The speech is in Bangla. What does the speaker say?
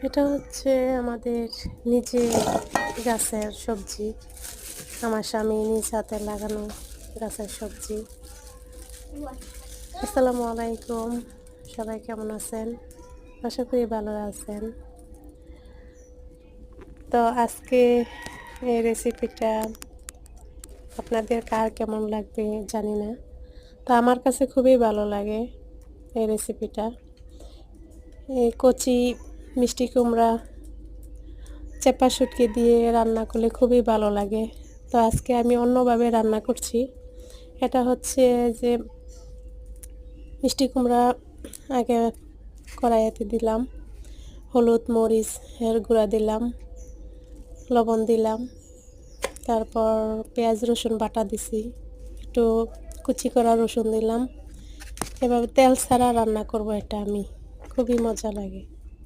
এটা হচ্ছে আমাদের নিচে গাছের সবজি। আমার স্বামী নিজ হাতে লাগানো গাছের সবজি। আসসালামু আলাইকুম, সবাই কেমন আছেন? আশা করি ভালো আছেন। তো আজকে এই রেসিপিটা আপনাদের কার কেমন লাগবে জানি না। তো আমার কাছে খুবই ভালো লাগে এই রেসিপিটা। এই কচি মিষ্টি কুমড়া চেপা শুটকি দিয়ে রান্না করলে খুবই ভালো লাগে। তো আজকে আমি অন্যভাবে রান্না করছি। এটা হচ্ছে যে মিষ্টি কুমড়া আগে কড়াইতে দিলাম, হলুদ মরিচ এর গুঁড়া দিলাম, লবণ দিলাম, তারপর পেঁয়াজ রসুন বাটা দিছি, একটু কুচি করা রসুন দিলাম। এভাবে তেল ছাড়া রান্না করব, এটা আমি খুবই মজা লাগে।